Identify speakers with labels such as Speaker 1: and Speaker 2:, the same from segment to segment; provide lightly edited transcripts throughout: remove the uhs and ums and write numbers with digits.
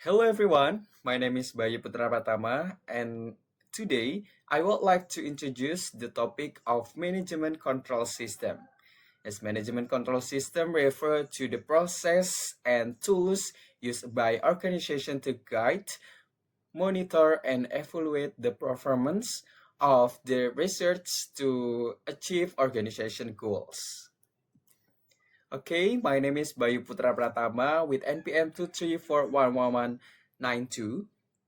Speaker 1: Hello everyone, my name is Bayu Putra Pratama and today I would like to introduce the topic of management control system. As management control system refer to the process and tools used by organization to guide, monitor and evaluate the performance of the research to achieve organization goals. Okay, my name is Bayu Putra Pratama with NPM 2341192,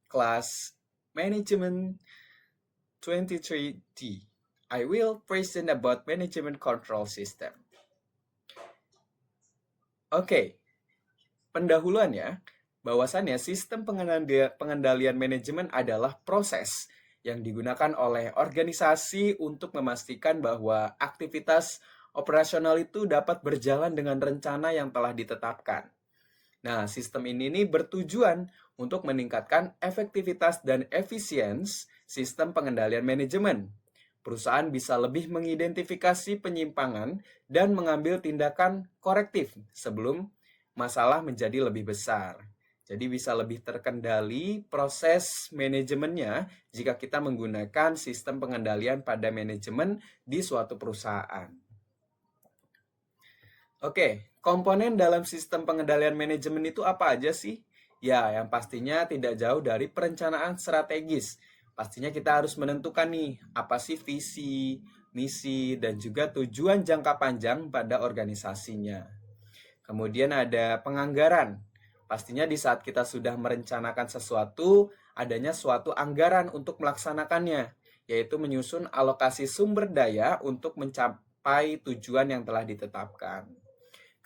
Speaker 1: class Management 23D. I will present about management control system. Oke, pendahuluannya, bahwasannya sistem pengendalian manajemen adalah proses yang digunakan oleh organisasi untuk memastikan bahwa aktivitas operasional itu dapat berjalan dengan rencana yang telah ditetapkan. Nah, sistem ini nih bertujuan untuk meningkatkan efektivitas dan efisiensi sistem pengendalian manajemen. Perusahaan bisa lebih mengidentifikasi penyimpangan dan mengambil tindakan korektif sebelum masalah menjadi lebih besar. Jadi bisa lebih terkendali proses manajemennya jika kita menggunakan sistem pengendalian pada manajemen di suatu perusahaan. Oke, komponen dalam sistem pengendalian manajemen itu apa aja sih? Ya, yang pastinya tidak jauh dari perencanaan strategis. Pastinya kita harus menentukan nih, apa sih visi, misi, dan juga tujuan jangka panjang pada organisasinya. Kemudian ada penganggaran. Pastinya di saat kita sudah merencanakan sesuatu, adanya suatu anggaran untuk melaksanakannya, yaitu menyusun alokasi sumber daya untuk mencapai tujuan yang telah ditetapkan.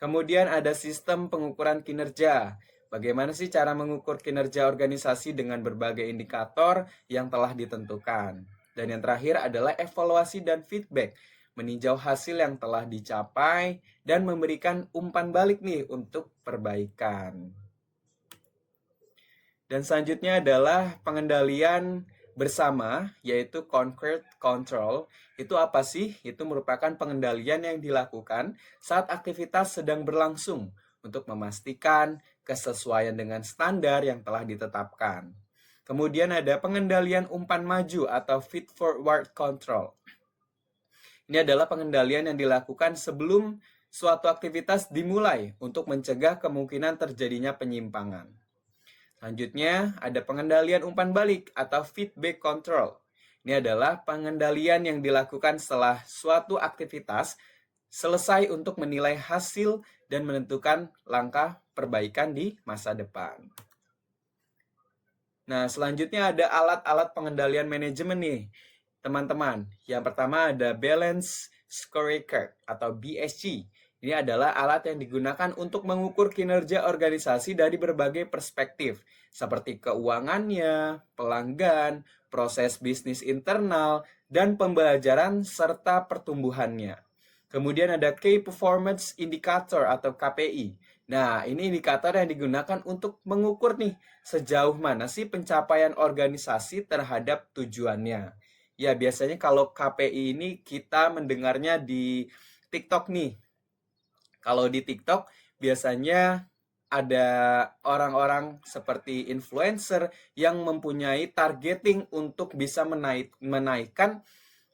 Speaker 1: Kemudian ada sistem pengukuran kinerja. Bagaimana sih cara mengukur kinerja organisasi dengan berbagai indikator yang telah ditentukan. Dan yang terakhir adalah evaluasi dan feedback. Meninjau hasil yang telah dicapai dan memberikan umpan balik nih untuk perbaikan. Dan selanjutnya adalah pengendalian bersama, yaitu concurrent control. Itu apa sih? Itu merupakan pengendalian yang dilakukan saat aktivitas sedang berlangsung untuk memastikan kesesuaian dengan standar yang telah ditetapkan. Kemudian ada pengendalian umpan maju atau feed forward control. Ini adalah pengendalian yang dilakukan sebelum suatu aktivitas dimulai untuk mencegah kemungkinan terjadinya penyimpangan. Selanjutnya, ada pengendalian umpan balik atau feedback control. Ini adalah pengendalian yang dilakukan setelah suatu aktivitas selesai untuk menilai hasil dan menentukan langkah perbaikan di masa depan. Nah, selanjutnya ada alat-alat pengendalian manajemen nih, teman-teman. Yang pertama ada Balance Scorecard atau BSC. Ini adalah alat yang digunakan untuk mengukur kinerja organisasi dari berbagai perspektif, seperti keuangannya, pelanggan, proses bisnis internal, dan pembelajaran serta pertumbuhannya. Kemudian ada Key Performance Indicator atau KPI. Nah, ini indikator yang digunakan untuk mengukur nih sejauh mana sih pencapaian organisasi terhadap tujuannya. Ya, biasanya kalau KPI ini kita mendengarnya di TikTok nih. Kalau di TikTok biasanya ada orang-orang seperti influencer yang mempunyai targeting untuk bisa menaikkan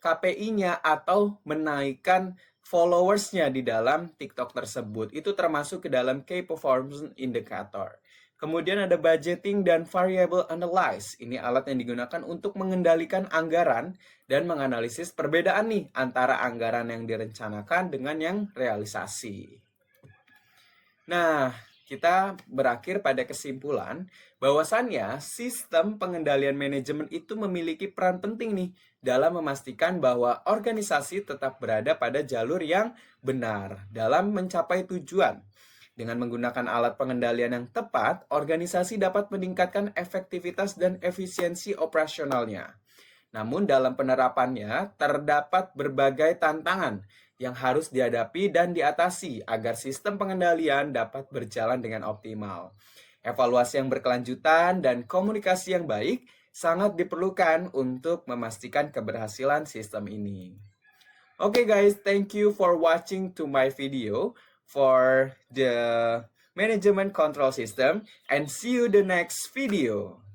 Speaker 1: KPI-nya atau menaikkan followers-nya di dalam TikTok tersebut. Itu termasuk ke dalam Key Performance Indicator. Kemudian ada budgeting dan variable analyze. Ini alat yang digunakan untuk mengendalikan anggaran dan menganalisis perbedaan nih antara anggaran yang direncanakan dengan yang realisasi. Nah, kita berakhir pada kesimpulan bahwasannya sistem pengendalian manajemen itu memiliki peran penting nih dalam memastikan bahwa organisasi tetap berada pada jalur yang benar dalam mencapai tujuan. Dengan menggunakan alat pengendalian yang tepat, organisasi dapat meningkatkan efektivitas dan efisiensi operasionalnya. Namun dalam penerapannya terdapat berbagai tantangan yang harus dihadapi dan diatasi agar sistem pengendalian dapat berjalan dengan optimal. Evaluasi yang berkelanjutan dan komunikasi yang baik sangat diperlukan untuk memastikan keberhasilan sistem ini. Okay guys, thank you for watching to my video for the Management Control System, and see you the next video.